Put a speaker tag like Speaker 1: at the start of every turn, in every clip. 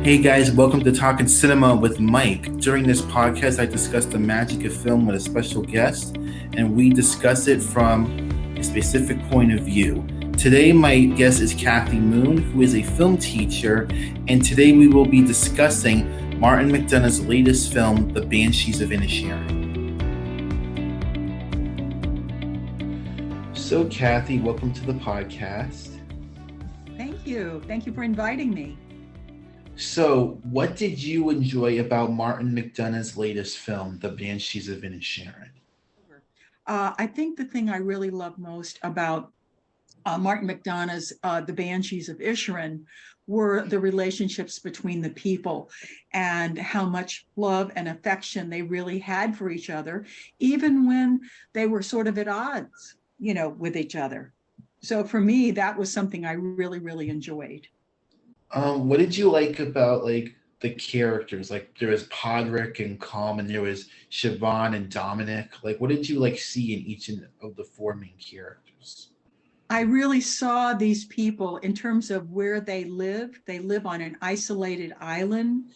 Speaker 1: Hey guys, welcome to Talkin Cinema with Mike. During this podcast, I discuss the magic of film with a special guest, and we discuss it from a specific point of view. Today, my guest is Kathie Moon, who is a film teacher, and today we will be discussing Martin McDonagh's latest film, The Banshees of Inisherin. So, Kathie, welcome to the podcast.
Speaker 2: Thank you. Thank you for inviting me.
Speaker 1: So, what did you enjoy about Martin McDonagh's latest film, The Banshees of Inisherin?
Speaker 2: I think the thing I really love most about Martin McDonagh's The Banshees of Inisherin were the relationships between the people and how much love and affection they really had for each other, even when they were sort of at odds, with each other. So for me, that was something I really, really enjoyed.
Speaker 1: What did you like about the characters? Like there was Podrick and Calm, and there was Siobhan and Dominic. Like, what did you see in each of the four main characters?
Speaker 2: I really saw these people in terms of where they live. They live on an isolated island,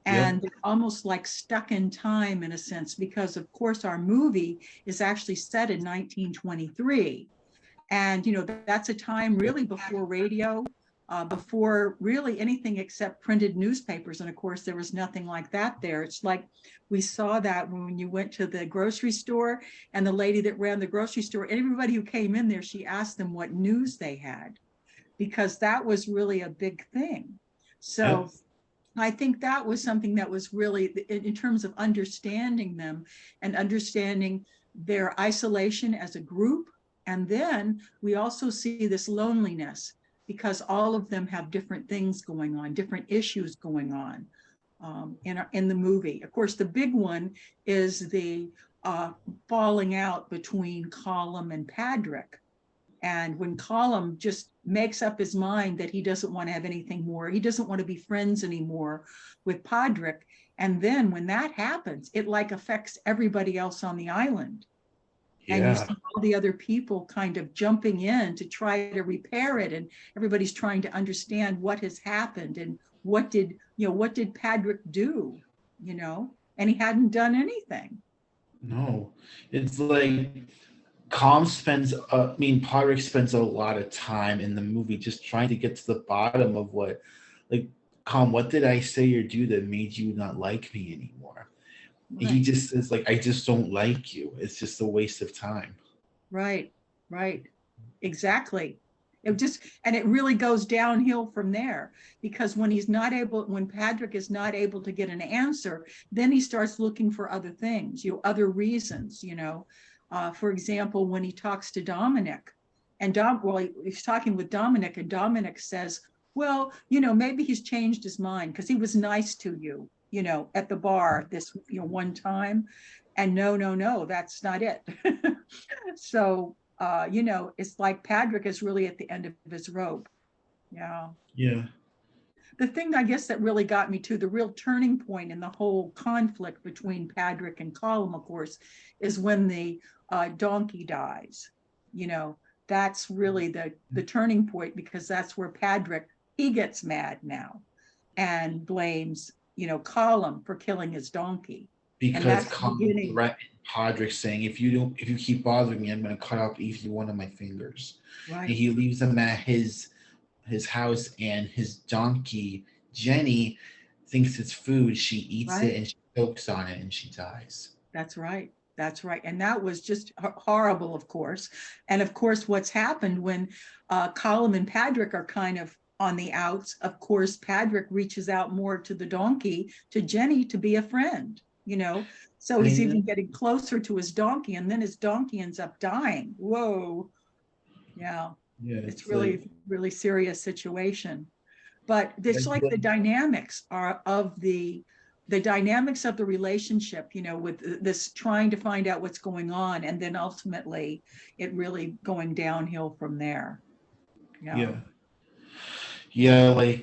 Speaker 2: and
Speaker 1: Yep.
Speaker 2: they're almost like stuck in time in a sense, because of course our movie is actually set in 1923. And, that's a time really before radio, before really anything except printed newspapers. And of course, there was nothing like that there. It's like we saw that when you went to the grocery store, and the lady that ran the grocery store, everybody who came in there, she asked them what news they had, because that was really a big thing.
Speaker 1: Yep.
Speaker 2: So I think that was something that was really, in terms of understanding them and understanding their isolation as a group. And then we also see this loneliness, because all of them have different things going on, different issues going on in the movie. Of course, the big one is the falling out between Colum and Padrick. And when Colum just makes up his mind that he doesn't want to have anything more, he doesn't want to be friends anymore with Podrick. And then when that happens, it affects everybody else on the island. And you
Speaker 1: Yeah.
Speaker 2: see all the other people kind of jumping in to try to repair it. And everybody's trying to understand what has happened and what did Padrick do, and he hadn't done anything.
Speaker 1: No, it's like Calm spends. Podrick spends a lot of time in the movie just trying to get to the bottom of what, like, Calm. What did I say or do that made you not like me anymore? He
Speaker 2: Right.
Speaker 1: just is like, I just don't like you. It's just a waste of time.
Speaker 2: Right, right, exactly. It really goes downhill from there, because when Patrick is not able to get an answer, then he starts looking for other things, other reasons, for example, when he talks to Dominic, and he's talking with Dominic, and Dominic says, well, maybe he's changed his mind because he was nice to you, at the bar this, one time. And no, that's not it. So, it's like Padrick is really at the end of his rope. Yeah.
Speaker 1: Yeah.
Speaker 2: The thing, I guess, that really got me to the real turning point in the whole conflict between Padrick and Colum, of course, is when the donkey dies. You know, that's really the turning point, because that's where Padrick, he gets mad now and blames, Colum for killing his donkey. And
Speaker 1: Because
Speaker 2: that's the
Speaker 1: Calm
Speaker 2: beginning.
Speaker 1: threatened Podrick, saying, if you keep bothering me, I'm going to cut off each one of my fingers. And
Speaker 2: Right.
Speaker 1: he leaves him at his house, and his donkey Jenny thinks it's food. She eats it
Speaker 2: Right.
Speaker 1: and she chokes on it and she dies.
Speaker 2: That's right. That's right. And that was just horrible, of course. And of course, what's happened when Colum and Padrick are kind of on the outs, of course, Padrick reaches out more to the donkey, to Jenny, to be a friend, So
Speaker 1: I
Speaker 2: he's
Speaker 1: know.
Speaker 2: even getting closer to his donkey, and then his donkey ends up dying. Whoa. Yeah.
Speaker 1: Yeah,
Speaker 2: It's
Speaker 1: it's like,
Speaker 2: really, really serious situation. But
Speaker 1: I
Speaker 2: it's like
Speaker 1: feel
Speaker 2: the dynamics are of the dynamics of the relationship, with this trying to find out what's going on, and then ultimately it really going downhill from there. Yeah.
Speaker 1: yeah, yeah,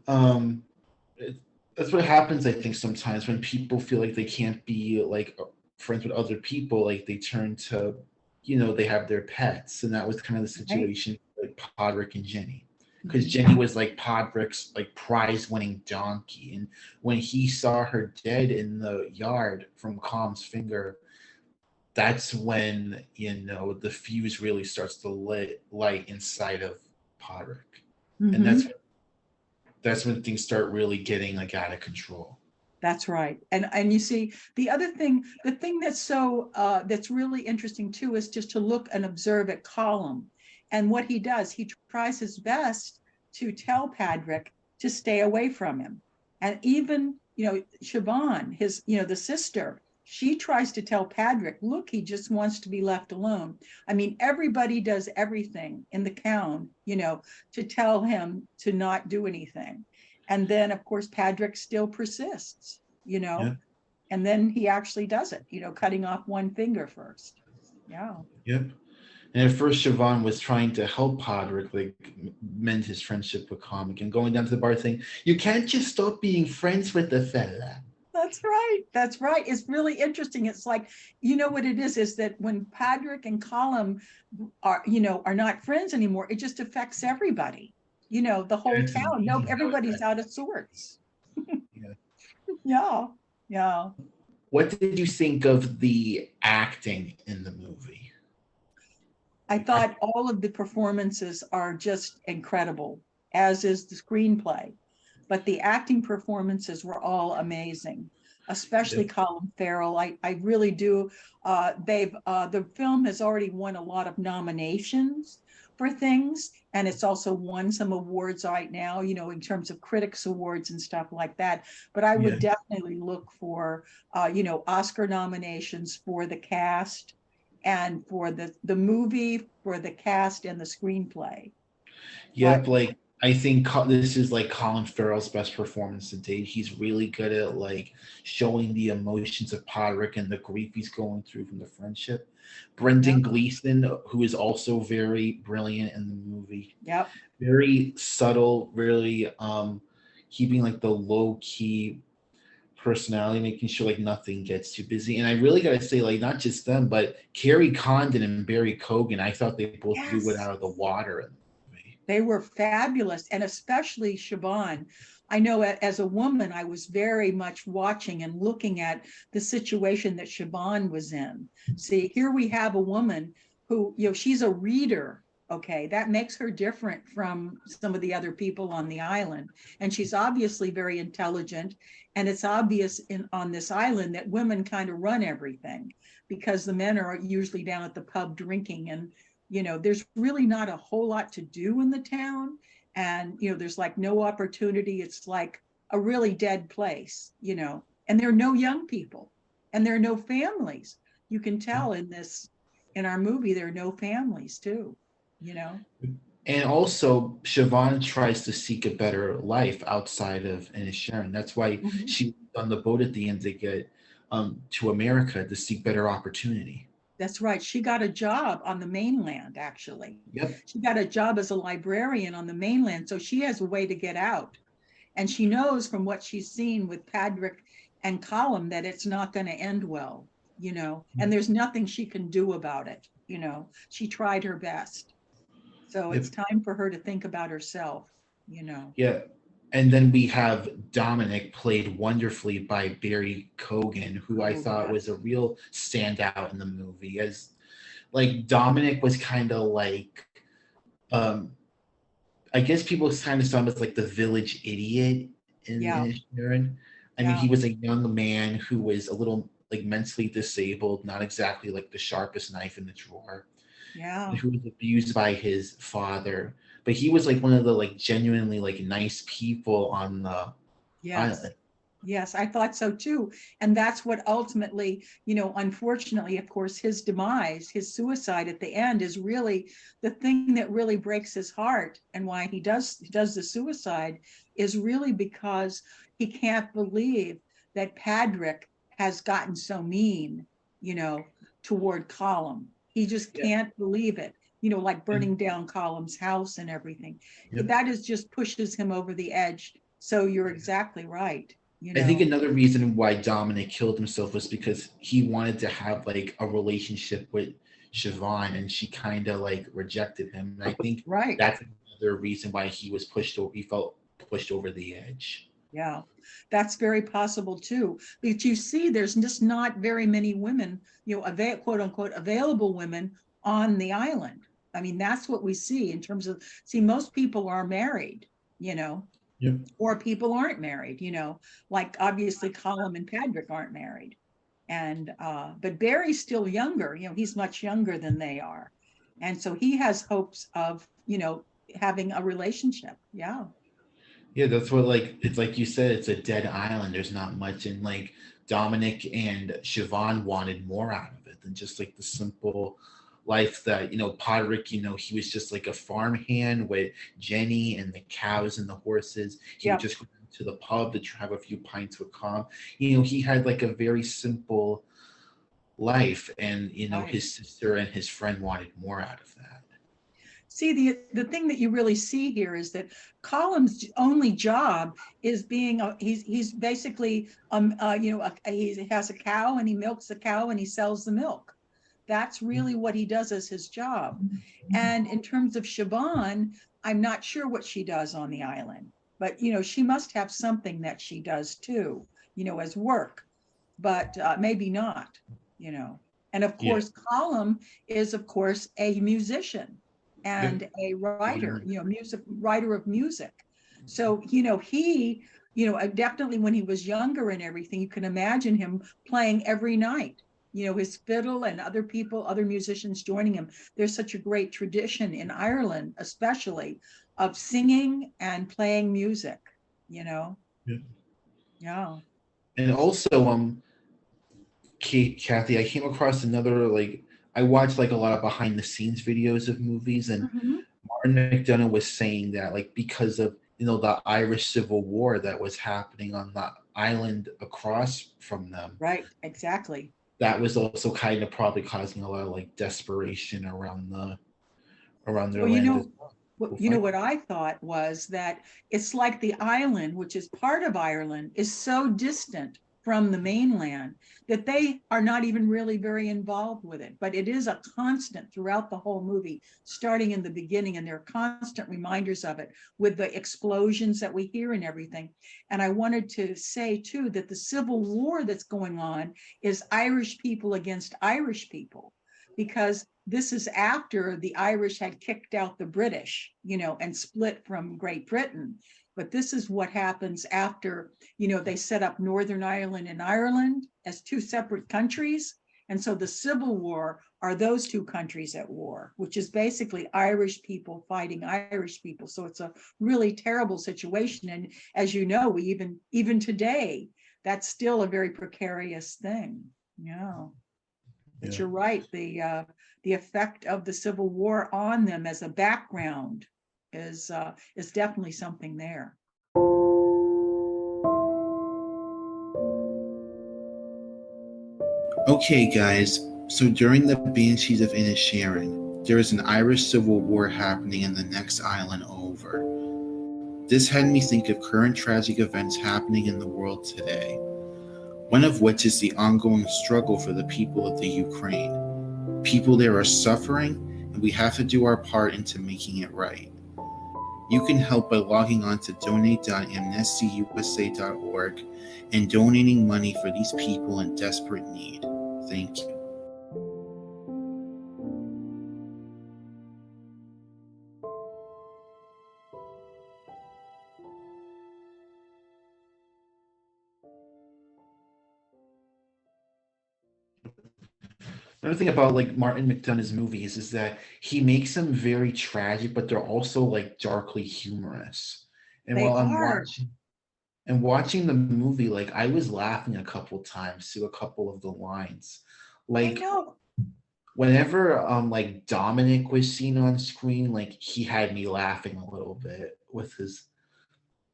Speaker 1: um, it, that's what happens. I think sometimes when people feel like they can't be friends with other people, like they turn to, they have their pets, and that was kind of the
Speaker 2: Right.
Speaker 1: situation with Podrick and Jenny. because
Speaker 2: Mhm.
Speaker 1: Jenny was like Podrick's like prize winning donkey. And when he saw her dead in the yard from Calm's finger, that's when, the fuse really starts to light inside of Podrick. And that's
Speaker 2: Mhm.
Speaker 1: that's when things start really getting like out of control.
Speaker 2: That's right. And you see, the other thing, the thing that's so that's really interesting too is just to look and observe at Colum. And what he does, he tries his best to tell Padrick to stay away from him. And even, Siobhan, the sister, she tries to tell Padrick, look, he just wants to be left alone. I mean, everybody does everything in the town, to tell him to not do anything. And then, of course, Padrick still persists,
Speaker 1: Yeah.
Speaker 2: and then he actually does it, cutting off one finger first. Yeah.
Speaker 1: Yep. And at first, Siobhan was trying to help Podrick, like mend his friendship with Comic, and going down to the bar saying, "You can't just stop being friends with the fella."
Speaker 2: That's right. That's right. It's really interesting. It's like, what it is that when Padrick and Colum are not friends anymore, it just affects everybody, the whole
Speaker 1: That's
Speaker 2: town. No,
Speaker 1: amazing how it
Speaker 2: everybody's out
Speaker 1: affected.
Speaker 2: of sorts.
Speaker 1: Yeah.
Speaker 2: Yeah. Yeah.
Speaker 1: What did you think of the acting in the movie?
Speaker 2: I
Speaker 1: I,
Speaker 2: thought all of the performances are just incredible, as is the screenplay. But the acting performances were all amazing, especially
Speaker 1: yep.
Speaker 2: Colin Farrell. I really do. The film has already won a lot of nominations for things, and it's also won some awards right now, in terms of critics awards and stuff like that. But I
Speaker 1: Yeah.
Speaker 2: would definitely look for, Oscar nominations for the cast and for the movie, for the cast and the screenplay. But
Speaker 1: Yep. Like I think this is like Colin Farrell's best performance to date. He's really good at like showing the emotions of Podrick and the grief he's going through from the friendship.
Speaker 2: yep,
Speaker 1: Brendan Gleeson, who is also very brilliant in the movie,
Speaker 2: yep,
Speaker 1: very subtle, really keeping like the low key personality, making sure like nothing gets too busy. And I really gotta say, like, not just them, but Carrie Condon and Barry Cogan, I thought they both blew it
Speaker 2: yes,
Speaker 1: out of the water in the movie.
Speaker 2: they were fabulous, and especially Siobhan. I know as a woman, I was very much watching and looking at the situation that Siobhan was in. See, here we have a woman who, she's a reader. Okay, that makes her different from some of the other people on the island. And she's obviously very intelligent. And it's obvious on this island that women kind of run everything because the men are usually down at the pub drinking, and there's really not a whole lot to do in the town. And, there's like no opportunity. It's like a really dead place, and there are no young people and there are no families. You can tell in our movie, there are no families too, you know?
Speaker 1: And also, Siobhan tries to seek a better life outside of Inisherin. That's why
Speaker 2: Mhm.
Speaker 1: she on the boat at the end to get to America to seek better opportunity.
Speaker 2: That's right. She got a job on the mainland, actually.
Speaker 1: Yep.
Speaker 2: She got a job as a librarian on the mainland. So she has a way to get out. And she knows from what she's seen with Padrick and Colum that it's not going to end well, and there's nothing she can do about it. She tried her best. So it's
Speaker 1: Yep.
Speaker 2: time for her to think about herself, you know.
Speaker 1: Yeah. And then we have Dominic, played wonderfully by Barry Cogan, who I
Speaker 2: Oh,
Speaker 1: thought was a
Speaker 2: yes.
Speaker 1: real standout in the movie. As like Dominic was kind of like, um, I guess people kind of saw him as like the village idiot
Speaker 2: Yeah.
Speaker 1: in Sharon. I mean,
Speaker 2: Yeah.
Speaker 1: he was a young man who was a little like mentally disabled, not exactly like the sharpest knife in the drawer, and
Speaker 2: Yeah.
Speaker 1: who was abused by his father. But he was like one of the like genuinely like nice people on the
Speaker 2: Yes.
Speaker 1: island.
Speaker 2: Yes, I thought so too. And that's what ultimately, unfortunately, of course, his demise, his suicide at the end is really the thing that really breaks his heart. And why he does the suicide is really because he can't believe that Padrick has gotten so mean, you know, toward Colum. He just
Speaker 1: Yeah.
Speaker 2: can't believe it, like
Speaker 1: And
Speaker 2: burning down Colum's house and everything.
Speaker 1: yep.
Speaker 2: That is just pushes him over the edge. So you're exactly right, you
Speaker 1: I think
Speaker 2: know.
Speaker 1: another reason why Dominic killed himself was because he wanted to have like a relationship with Siobhan, and she kind of like rejected him. And I think
Speaker 2: Right.
Speaker 1: that's another reason why he was pushed over. He felt pushed over the edge.
Speaker 2: Yeah, that's very possible too. But you see, there's just not very many women, quote unquote, available women on the island. I mean, that's what we see in terms of, most people are married,
Speaker 1: Yep.
Speaker 2: or people aren't married, like obviously Colum and Patrick aren't married. And, but Barry's still younger, he's much younger than they are. And so he has hopes of, having a relationship. Yeah.
Speaker 1: Yeah, that's what, like, it's like you said, it's a dead island. There's not much, and like Dominic and Siobhan wanted more out of it than just like the simple life that, Podrick, he was just like a farmhand with Jenny and the cows and the horses. He would
Speaker 2: Yep.
Speaker 1: just go to the pub to have a few pints with Com. He had like a very simple life, and
Speaker 2: Right.
Speaker 1: his sister and his friend wanted more out of that.
Speaker 2: See, the thing that you really see here is that Colum's only job is being he's basically he has a cow and he milks the cow and he sells the milk. That's really what he does as his job. And in terms of Siobhan, I'm not sure what she does on the island, but she must have something that she does too, as work, but maybe not, And of
Speaker 1: Yeah.
Speaker 2: course, Colum is of course a musician
Speaker 1: Yep.
Speaker 2: and a writer, writer of music. So, he, definitely when he was younger and everything, you can imagine him playing every night, his fiddle and other musicians joining him. There's such a great tradition in Ireland, especially, of singing and playing music,
Speaker 1: Yeah.
Speaker 2: Yeah.
Speaker 1: And also, Kathie, I came across another, like, I watched like a lot of behind the scenes videos of movies, and
Speaker 2: Mhm.
Speaker 1: Martin McDonagh was saying that, like, because of the Irish Civil War that was happening on the island across from them,
Speaker 2: Right, exactly.
Speaker 1: that was also kind of probably causing a lot of like desperation around their
Speaker 2: Well,
Speaker 1: land as well. We'll fight.
Speaker 2: what I thought was that it's like the island, which is part of Ireland, is so distant from the mainland that they are not even really very involved with it. But it is a constant throughout the whole movie, starting in the beginning, and there are constant reminders of it with the explosions that we hear and everything. And I wanted to say too that the Civil War that's going on is Irish people against Irish people, because this is after the Irish had kicked out the British, and split from Great Britain. But this is what happens after, they set up Northern Ireland and Ireland as two separate countries. And so the Civil War are those two countries at war, which is basically Irish people fighting Irish people. So it's a really terrible situation. And as you know, we even today, that's still a very precarious thing. Yeah. But
Speaker 1: Yeah.
Speaker 2: you're right. The effect of the Civil War on them as a background is definitely something there.
Speaker 1: Okay, guys. So during the Banshees of Inisherin, there is an Irish Civil War happening in the next island over. This had me think of current tragic events happening in the world today, one of which is the ongoing struggle for the people of the Ukraine. People there are suffering, and we have to do our part into making it right. You can help by logging on to donate.amnestyusa.org and donating money for these people in desperate need. Thank you. Another thing about like Martin McDonagh's movies is that he makes them very tragic, but they're also like darkly humorous. And
Speaker 2: They
Speaker 1: while I'm
Speaker 2: are.
Speaker 1: watching the movie, like I was laughing a couple times to a couple of the lines.
Speaker 2: I
Speaker 1: Like
Speaker 2: know.
Speaker 1: whenever like Dominic was seen on screen, like he had me laughing a little bit with his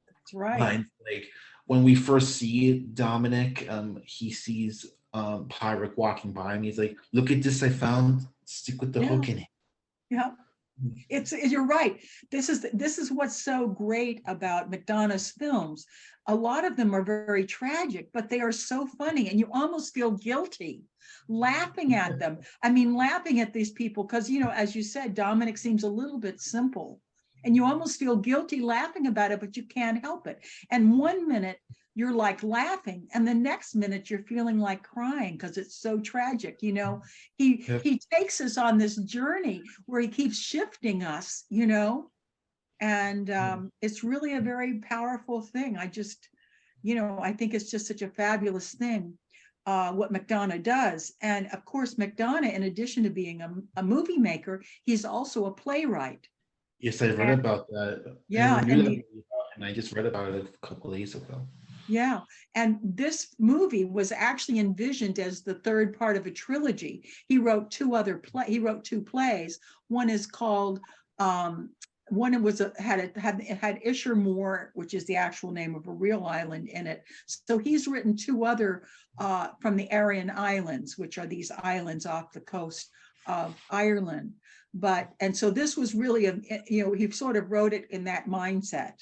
Speaker 2: That's right.
Speaker 1: lines. Like when we first see Dominic, he sees Pyrick walking by him. He's like, "Look at this! I found. Stick with the
Speaker 2: Yeah.
Speaker 1: hook in it."
Speaker 2: Yeah. You're right. This is what's so great about McDonagh's films. A lot of them are very tragic, but they are so funny, and you almost feel guilty laughing at them. I mean, laughing at these people because, as you said, Dominic seems a little bit simple, And you almost feel guilty laughing about it, but you can't help it. And 1 minute you're like laughing, and the next minute you're feeling like crying because it's so tragic. He takes us on this journey where he keeps shifting us, and it's really a very powerful thing. I think it's just such a fabulous thing, what McDonough does. And of course, McDonough, in addition to being a movie maker, he's also a playwright.
Speaker 1: Yes, I read about that. I
Speaker 2: Yeah,
Speaker 1: never knew that and I just read about it a couple of days ago.
Speaker 2: yeah. And this movie was actually envisioned as the third part of a trilogy. He wrote two plays. One is called one was had Ishermore, which is the actual name of a real island, in it. So he's written two other from the Aryan Islands, which are these islands off the coast of Ireland. And so this was really he sort of wrote it in that mindset,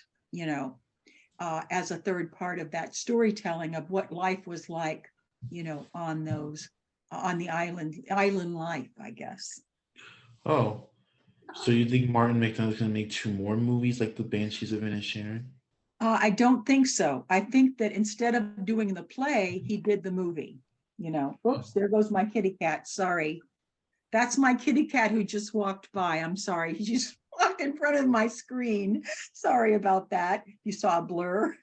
Speaker 2: as a third part of that storytelling of what life was like, on the island life, I guess.
Speaker 1: Oh, so you think Martin McDonagh's going to make 2 more movies like The Banshees of Inisherin?
Speaker 2: I don't think so. I think that instead of doing the play, he did the movie. Oops, there goes my kitty cat. Sorry. That's my kitty cat who just walked by. I'm sorry. He just walked in front of my screen. Sorry about that. You saw a blur.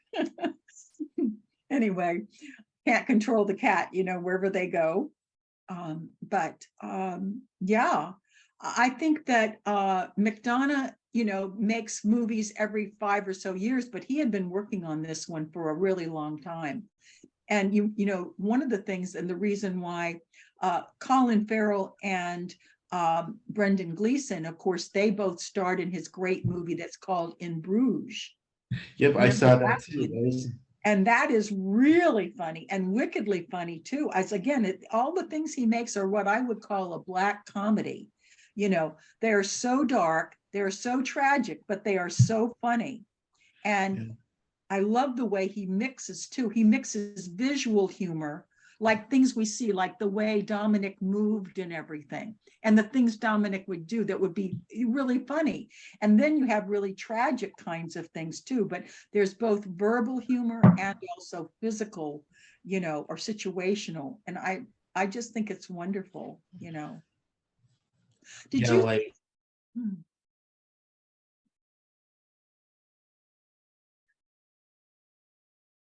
Speaker 2: Anyway, can't control the cat, wherever they go. Yeah, I think that McDonough, makes movies every 5 or so years, but he had been working on this one for a really long time. And one of the things, and the reason why Colin Farrell and Brendan Gleeson, of course, they both starred in his great movie that's called In Bruges.
Speaker 1: Yep, I saw that too.
Speaker 2: And that is really funny and wickedly funny too. All the things he makes are what I would call a black comedy. They're so dark, they're so tragic, but they are so funny. And I love the way he mixes too. He mixes visual humor, like things we see, like the way Dominic moved and everything, and the things Dominic would do that would be really funny. And then you have really tragic kinds of things too, but there's both verbal humor and also physical, or situational. And I just think it's wonderful, Did you?
Speaker 1: Like,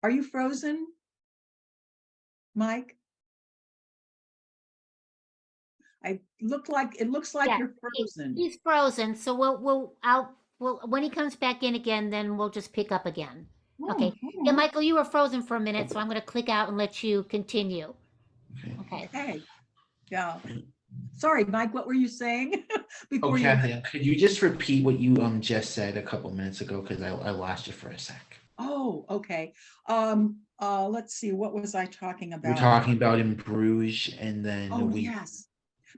Speaker 2: Are you frozen, Mike? It looks like you're frozen.
Speaker 3: He's frozen. So we'll when he comes back in again, then we'll just pick up again. Okay. Yeah, Michael, you were frozen for a minute, so I'm going to click out and let you continue.
Speaker 2: Okay. Yeah. Sorry, Mike, what were you saying?
Speaker 1: Could you just repeat what you just said a couple minutes ago, because I lost you for a sec.
Speaker 2: Oh, okay. Let's see, what was I talking about?
Speaker 1: You're talking about In Bruges, and then
Speaker 2: yes,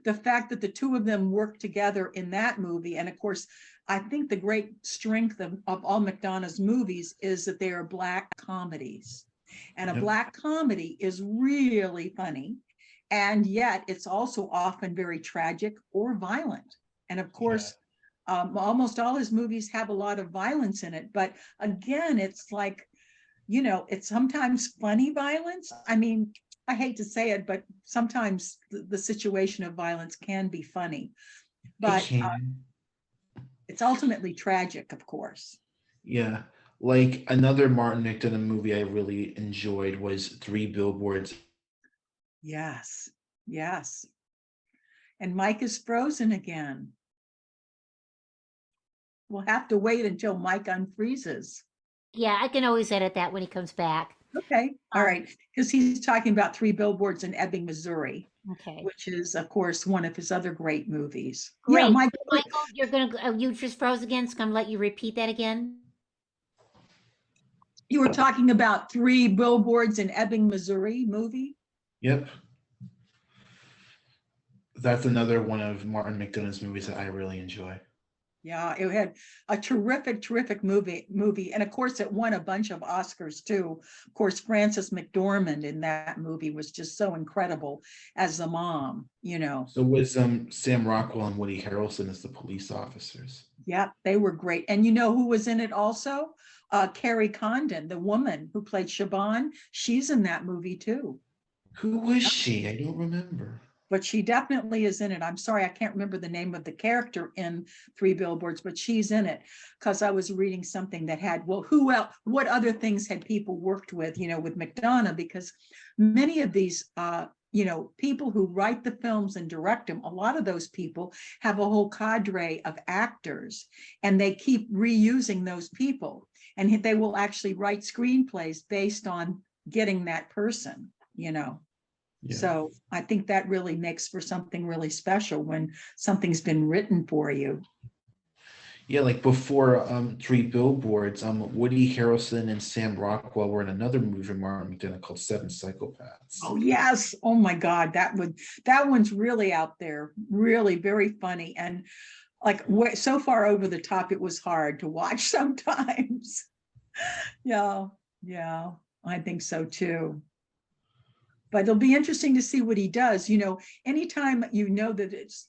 Speaker 2: the fact that the two of them work together in that movie. And of course, I think the great strength of all McDonough's movies is that they are black comedies, and a black comedy is really funny, and yet it's also often very tragic or violent. And of course, almost all his movies have a lot of violence in it, but again, it's like, it's sometimes funny violence. I mean, I hate to say it, but sometimes the situation of violence can be funny, but it's ultimately tragic, of course.
Speaker 1: Yeah, like another Martin McDonagh movie I really enjoyed was 3 Billboards.
Speaker 2: Yes. And Mike is frozen again. We'll have to wait until Mike unfreezes.
Speaker 3: Yeah, I can always edit that when he comes back.
Speaker 2: Okay, all right, because he's talking about 3 Billboards in Ebbing, Missouri.
Speaker 3: Okay.
Speaker 2: Which is, of course, one of his other great movies.
Speaker 3: Great. Yeah, Michael, you just froze again, so I'm gonna let you repeat that again.
Speaker 2: You were talking about 3 Billboards in Ebbing, Missouri movie?
Speaker 1: Yep. That's another one of Martin McDonagh's movies that I really enjoy.
Speaker 2: Yeah, it had a terrific movie. And of course, it won a bunch of Oscars too. Of course, Frances McDormand in that movie was just so incredible as the mom,
Speaker 1: So was Sam Rockwell and Woody Harrelson as the police officers.
Speaker 2: Yeah, they were great. And you know who was in it also? Carrie Condon, the woman who played Siobhan. She's in that movie too.
Speaker 1: Who was she? I don't remember.
Speaker 2: But she definitely is in it. I'm sorry, I can't remember the name of the character in Three Billboards, but she's in it because I was reading something that had, well, who else, what other things had people worked with, with McDonough, because many of these, people who write the films and direct them, a lot of those people have a whole cadre of actors and they keep reusing those people. And they will actually write screenplays based on getting that person.
Speaker 1: Yeah.
Speaker 2: So I think that really makes for something really special when something's been written for you.
Speaker 1: Yeah, like before Three Billboards, Woody Harrelson and Sam Rockwell were in another movie from Martin McDonagh called Seven Psychopaths.
Speaker 2: Oh yes. Oh my God. That one's really out there, really very funny. And like so far over the top, it was hard to watch sometimes. Yeah. Yeah. I think so too. But it'll be interesting to see what he does. Anytime that it's,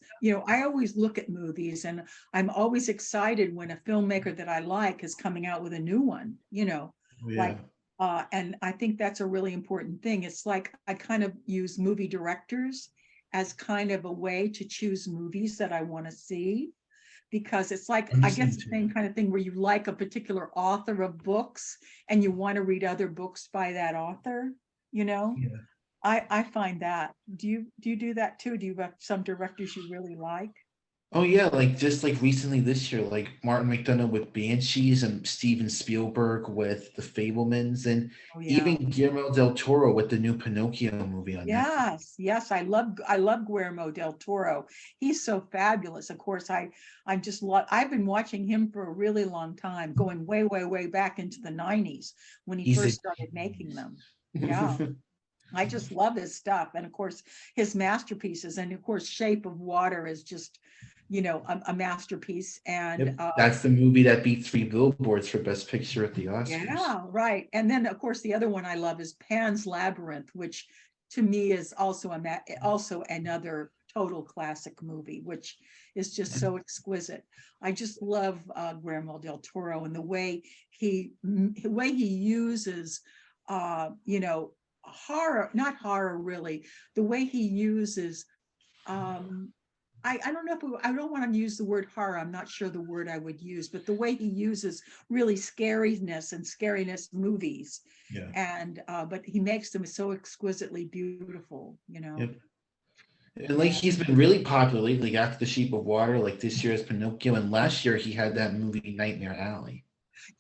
Speaker 2: I always look at movies and I'm always excited when a filmmaker that I like is coming out with a new one,
Speaker 1: Yeah.
Speaker 2: like, and I think that's a really important thing. It's like I kind of use movie directors as kind of a way to choose movies that I want to see, because it's like, I guess the same kind of thing where you like a particular author of books and you want to read other books by that author,
Speaker 1: Yeah.
Speaker 2: I find that. Do you do that too? Do you have some directors you really like?
Speaker 1: Oh yeah, like just like recently this year, like Martin McDonagh with Banshees and Steven Spielberg with The Fablemans, and
Speaker 2: Oh yeah.
Speaker 1: even Guillermo del Toro with the new Pinocchio movie on Netflix.
Speaker 2: Yes, I love Guillermo del Toro. He's so fabulous. Of course, I've been watching him for a really long time, going way, way, way back into the 90s when he
Speaker 1: He's a
Speaker 2: first started making them. Yeah. I just love his stuff. And of course, his masterpieces. And of course, Shape of Water is just, a masterpiece. And
Speaker 1: Yep. That's the movie that beat Three Billboards for Best Picture at the Oscars.
Speaker 2: yeah, right. And then of course, the other one I love is Pan's Labyrinth, which to me is also also another total classic movie, which is just so exquisite. I just love Guillermo del Toro and the way he uses, horror, not horror really, the way he uses, I don't know I don't want to use the word horror. I'm not sure the word I would use, but the way he uses really scariness movies.
Speaker 1: Yeah.
Speaker 2: And but he makes them so exquisitely beautiful.
Speaker 1: Yep. And like he's been really popular lately after The Shape of Water, like this year is Pinocchio, and last year he had that movie Nightmare Alley.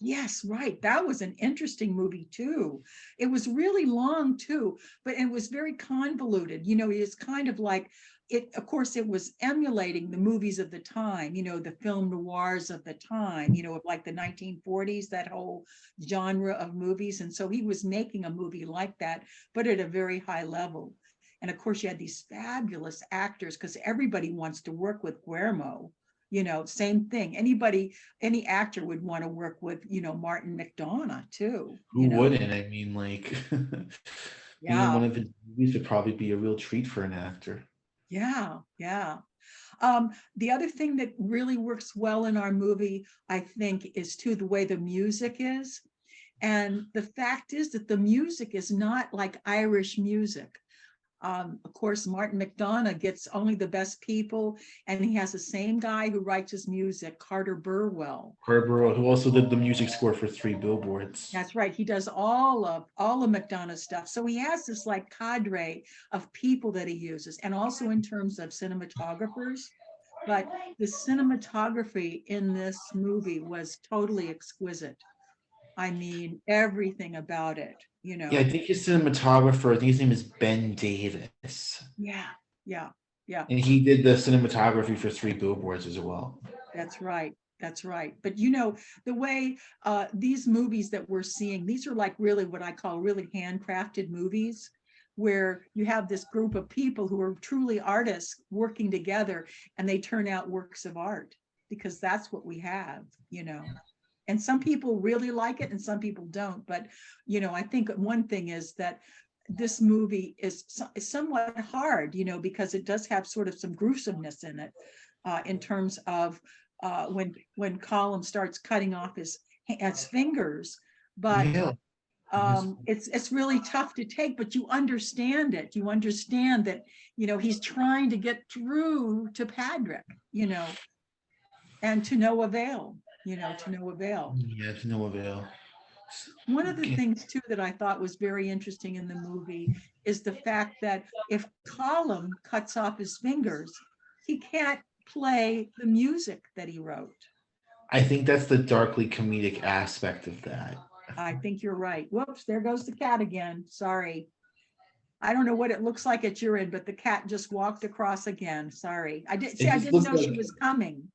Speaker 2: Yes, right. That was an interesting movie too. It was really long too, but it was very convoluted. It's kind of like it, of course, it was emulating the movies of the time, the film noirs of the time, of like the 1940s, that whole genre of movies. And so he was making a movie like that, but at a very high level. And of course, you had these fabulous actors because everybody wants to work with Guillermo. Same thing. Any actor would want to work with, Martin McDonagh too.
Speaker 1: Who wouldn't? I mean, like being in one
Speaker 2: Yeah,
Speaker 1: of his movies would probably be a real treat for an actor.
Speaker 2: yeah, yeah. The other thing that really works well in our movie, I think, is too the way the music is. And the fact is that the music is not like Irish music. Of course, Martin McDonagh gets only the best people, and he has the same guy who writes his music, Carter Burwell.
Speaker 1: Herbert, who also did the music score for Three Billboards.
Speaker 2: That's right. He does all of McDonagh's stuff. So he has this like cadre of people that he uses, and also in terms of cinematographers. But the cinematography in this movie was totally exquisite. I mean, everything about it.
Speaker 1: Yeah, I think his cinematographer, I think his name is Ben Davis.
Speaker 2: Yeah, yeah, yeah.
Speaker 1: And he did the cinematography for Three Billboards as well.
Speaker 2: That's right. That's right. But the way these movies that we're seeing, these are like really what I call really handcrafted movies, where you have this group of people who are truly artists working together and they turn out works of art, because that's what we have. And some people really like it and some people don't. But, I think one thing is that this movie is somewhat hard, because it does have sort of some gruesomeness in it, in terms of when Colin starts cutting off his fingers, but
Speaker 1: Yeah.
Speaker 2: it's really tough to take, but you understand it. You understand that, he's trying to get through to Patrick, and to no avail, to no avail.
Speaker 1: Yeah, to no avail.
Speaker 2: One of the
Speaker 1: Okay.
Speaker 2: things too that I thought was very interesting in the movie is the fact that if Colin cuts off his fingers, he can't play the music that he wrote.
Speaker 1: I think that's the darkly comedic aspect of that.
Speaker 2: I think you're right. Whoops, there goes the cat again. Sorry. I don't know what it looks like at your end, but the cat just walked across again. Sorry. I
Speaker 1: It just
Speaker 2: didn't
Speaker 1: looks
Speaker 2: know she
Speaker 1: like,
Speaker 2: was coming.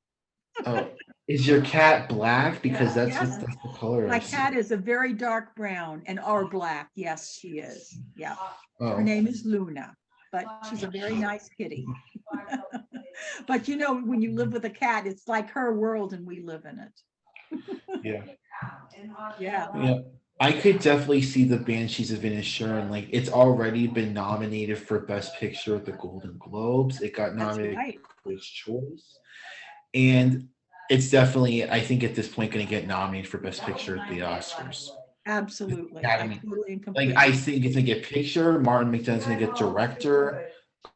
Speaker 1: oh, is your cat black? Because
Speaker 2: Yes,
Speaker 1: that's the color
Speaker 2: my
Speaker 1: I see.
Speaker 2: cat is a very dark brown and or black. Yes, she is. Yeah. Her
Speaker 1: Oh,
Speaker 2: name is Luna, but she's a very nice kitty. But when you live with a cat, it's like her world and we live in it.
Speaker 1: yeah.
Speaker 2: Yeah,
Speaker 1: Yeah. I could definitely see the Banshees of Inisherin. Like, it's already been nominated for Best Picture at the Golden Globes. It got
Speaker 2: that's
Speaker 1: nominated
Speaker 2: right.
Speaker 1: for Critics' Choice. And it's definitely, I think at this point, going to get nominated for Best Picture at the Oscars.
Speaker 2: Absolutely. I
Speaker 1: Academy.
Speaker 2: totally and
Speaker 1: Like,
Speaker 2: completely.
Speaker 1: I think it's going to get Picture. Martin McDonagh's going to get Director.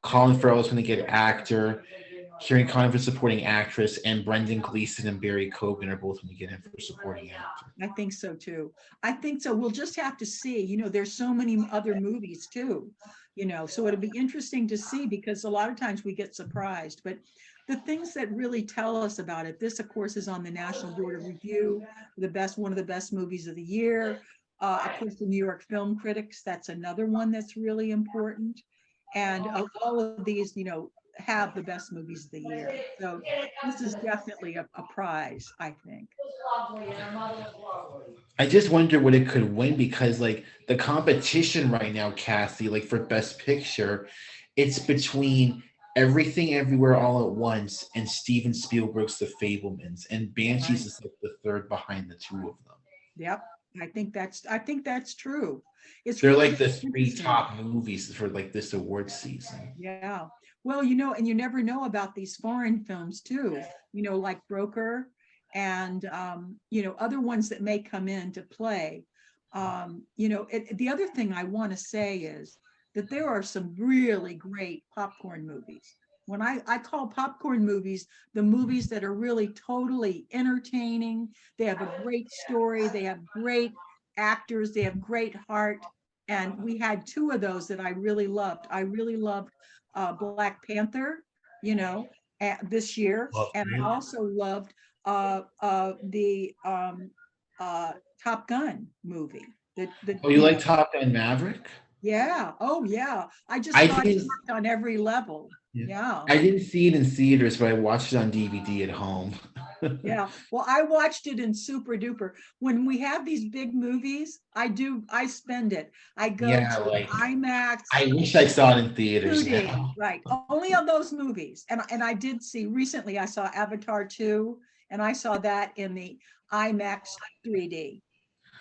Speaker 1: Colin Farrell's going to get Actor. Kieran Conner for Supporting Actress. And Brendan Gleeson and Barry Cogan are both going to get him for Supporting Actor.
Speaker 2: I think so too. I think so. We'll just have to see. There's so many other movies too, so it'll be interesting to see because a lot of times we get surprised. But the things that really tell us about it, this, of course, is on the National Board of Review, one of the best movies of the year. Of course, the New York Film Critics, that's another one that's really important. And all of these, have the best movies of the year. So this is definitely a prize, I think.
Speaker 1: I just wonder what it could win because, like, the competition right now, Kathie, like for Best Picture, it's between Everything Everywhere All at Once and Steven Spielberg's The Fablemans, and Banshees
Speaker 2: Right.
Speaker 1: is like the third behind the two of them.
Speaker 2: Yep. I think that's true. It's
Speaker 1: They're
Speaker 2: really
Speaker 1: like the three
Speaker 2: interesting.
Speaker 1: top movies for like this award season.
Speaker 2: Yeah. Well, and you never know about these foreign films too, like Broker and, other ones that may come into play. The other thing I want to say is that there are some really great popcorn movies. When I call popcorn movies, the movies that are really totally entertaining, they have a great story, they have great actors, they have great heart. And we had two of those that I really loved. I really loved Black Panther, this year.
Speaker 1: Love
Speaker 2: And I
Speaker 1: you.
Speaker 2: also loved the Top Gun movie.
Speaker 1: Oh, you like Top Gun Maverick?
Speaker 2: Yeah. Oh, yeah. I just
Speaker 1: I
Speaker 2: thought it
Speaker 1: didn't.
Speaker 2: worked on every level.
Speaker 1: Yeah.
Speaker 2: Yeah.
Speaker 1: I didn't see it in theaters, but I watched it on DVD at home.
Speaker 2: Yeah. Well, I watched it in super duper. When we have these big movies, I spend it. I go
Speaker 1: Yeah,
Speaker 2: to
Speaker 1: like
Speaker 2: IMAX,
Speaker 1: I wish I saw it in theaters
Speaker 2: 2D,
Speaker 1: now.
Speaker 2: right? Only on those movies. And I did see recently, I saw Avatar 2, and I saw that in the IMAX 3D.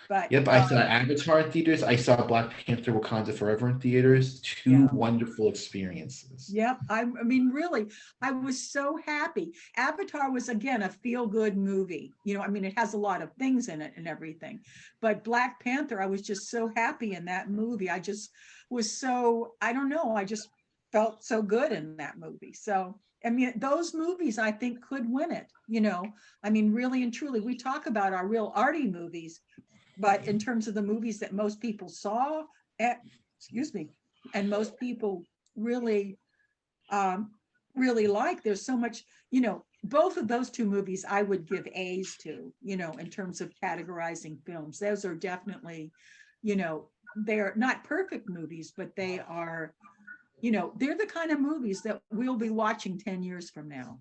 Speaker 2: But
Speaker 1: Yep, I saw Avatar in theaters. I saw Black Panther: Wakanda Forever in theaters. Two
Speaker 2: yeah.
Speaker 1: wonderful experiences.
Speaker 2: Yep. I mean, really, I was so happy. Avatar was, again, a feel-good movie. I mean, it has a lot of things in it and everything. But Black Panther, I was just so happy in that movie. I just was so, I don't know, I just felt so good in that movie. So, I mean, those movies, I think, could win it. I mean, really and truly, we talk about our real arty movies, but in terms of the movies that most people saw, excuse me, and most people really really like, there's so much, both of those two movies I would give A's to, in terms of categorizing films. Those are definitely, they're not perfect movies, but they are, they're the kind of movies that we'll be watching 10 years from now.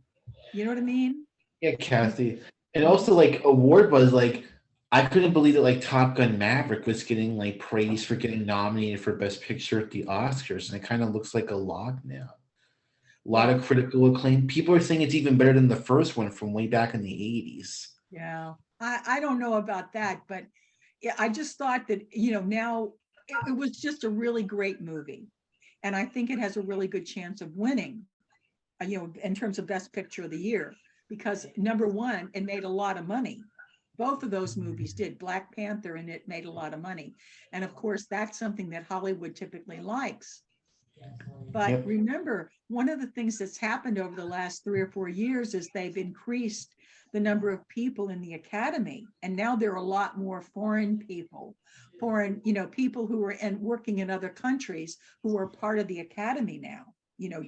Speaker 2: You know what I mean?
Speaker 1: Yeah, Kathy. And also like award buzz, like I couldn't believe that like Top Gun Maverick was getting like praise for getting nominated for Best Picture at the Oscars, and it kind of looks like a lock now. A lot
Speaker 2: Well,
Speaker 1: of critical acclaim. People are saying it's even better than the first one from way back in the 80s.
Speaker 2: yeah, I don't know about that, but yeah, I just thought that, now it was just a really great movie. And I think it has a really good chance of winning, in terms of Best Picture of the Year. because number one, it made a lot of money. Both of those movies did. Black Panther and it made a lot of money. And of course, that's something that Hollywood typically likes. But
Speaker 1: Yep.
Speaker 2: remember, one of the things that's happened over the last 3 or 4 years is they've increased the number of people in the academy. And now there are a lot more foreign people, people who are working in other countries who are part of the academy now,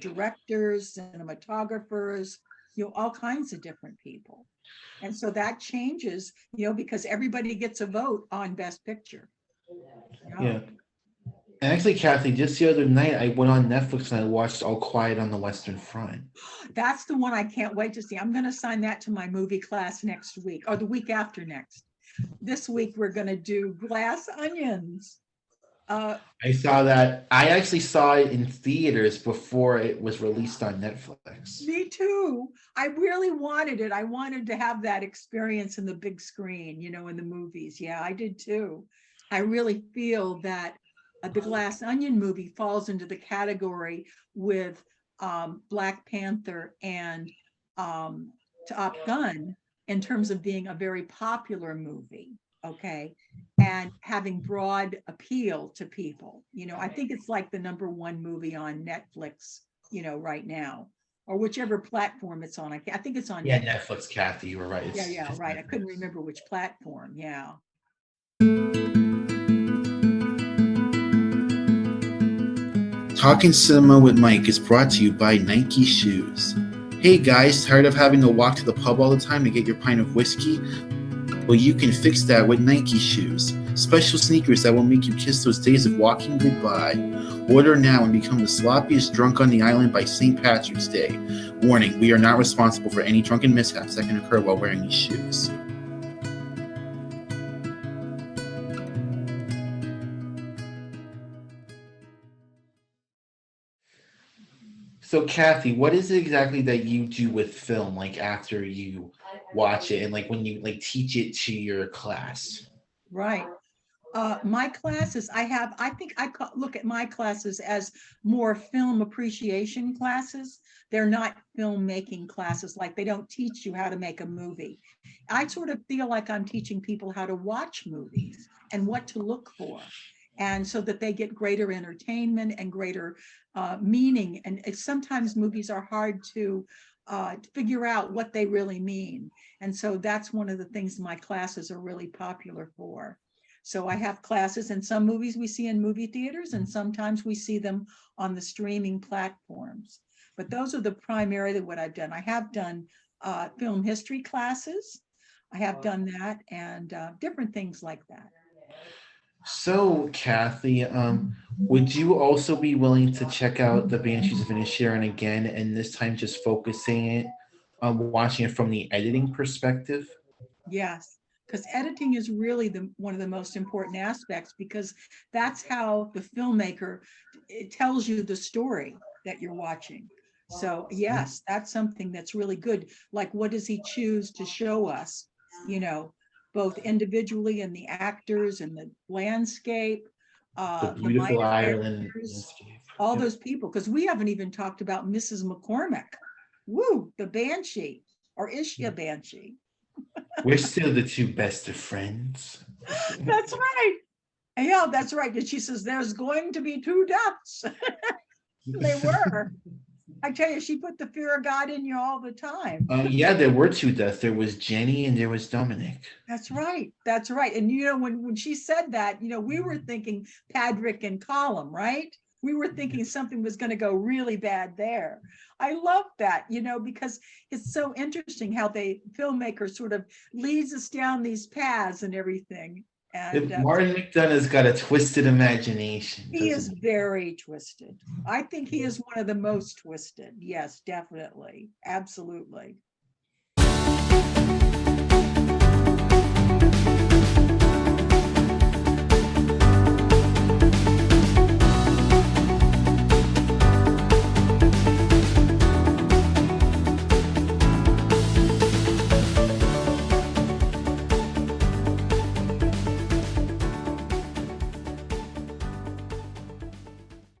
Speaker 2: directors, cinematographers, all kinds of different people. And so that changes, because everybody gets a vote on Best Picture.
Speaker 1: Yeah. And actually, Kathie, just the other night, I went on Netflix and I watched All Quiet on the Western Front.
Speaker 2: That's the one I can't wait to see. I'm going to assign that to my movie class next week or the week after next. This week, we're going to do Glass Onions.
Speaker 1: I saw that. I actually saw it in theaters before it was released on Netflix.
Speaker 2: Me too. I really wanted it. I wanted to have that experience in the big screen, in the movies. Yeah, I did too. I really feel that the Glass Onion movie falls into the category with Black Panther and Top Gun in terms of being a very popular movie, okay, and having broad appeal to people. I think it's like the #1 movie on Netflix, right now, or whichever platform it's on. I think it's on.
Speaker 1: Yeah, Netflix, Kathie, you were right.
Speaker 2: Yeah, right. Netflix. I couldn't remember which platform. Yeah.
Speaker 1: Talking Cinema with Mike is brought to you by Nike Shoes. Hey guys, tired of having to walk to the pub all the time to get your pint of whiskey? Well, you can fix that with Nike Shoes. Special sneakers that will make you kiss those days of walking goodbye. Order now and become the sloppiest drunk on the island by St. Patrick's Day. Warning, we are not responsible for any drunken mishaps that can occur while wearing these shoes. So, Kathie, what is it exactly that you do with film, like after you watch it and like when you like teach it to your class?
Speaker 2: Right. My classes, I think I look at my classes as more film appreciation classes. They're not filmmaking classes. Like they don't teach you how to make a movie. I sort of feel like I'm teaching people how to watch movies and what to look for. And so that they get greater entertainment and greater meaning. And sometimes movies are hard to figure out what they really mean. And so that's one of the things my classes are really popular for. So I have classes, and some movies we see in movie theaters, and sometimes we see them on the streaming platforms. But those are the primarily what I've done. I have done film history classes. I have done that, and different things like that.
Speaker 1: So, Kathie, would you also be willing to check out the Banshees of Inisherin again, and this time just focusing it on watching it from the editing perspective?
Speaker 2: Yes, because editing is really one of the most important aspects, because that's how the filmmaker, it tells you the story that you're watching. So yes, that's something that's really good. Like, what does he choose to show us, both individually and the actors and the landscape,
Speaker 1: The beautiful
Speaker 2: minor
Speaker 1: Ireland
Speaker 2: characters,
Speaker 1: landscape.
Speaker 2: all
Speaker 1: Yep.
Speaker 2: those people, because we haven't even talked about Mrs. McCormick. Woo, the Banshee, or is she a Banshee?
Speaker 1: We're still the two best of friends.
Speaker 2: That's right. Yeah, that's right. And she says, there's going to be 2 deaths. They were. I tell you, she put the fear of God in you all the time.
Speaker 1: Yeah, there were 2 deaths. There was Jenny and there was Dominic.
Speaker 2: That's right. That's right. And when she said that, we were thinking Padrick and Colum, right? We were thinking something was going to go really bad there. I love that, because it's so interesting how the filmmaker sort of leads us down these paths and everything. And
Speaker 1: Martin McDonagh's got a twisted imagination.
Speaker 2: he is very twisted. I think he is one of the most twisted. Yes, definitely. Absolutely.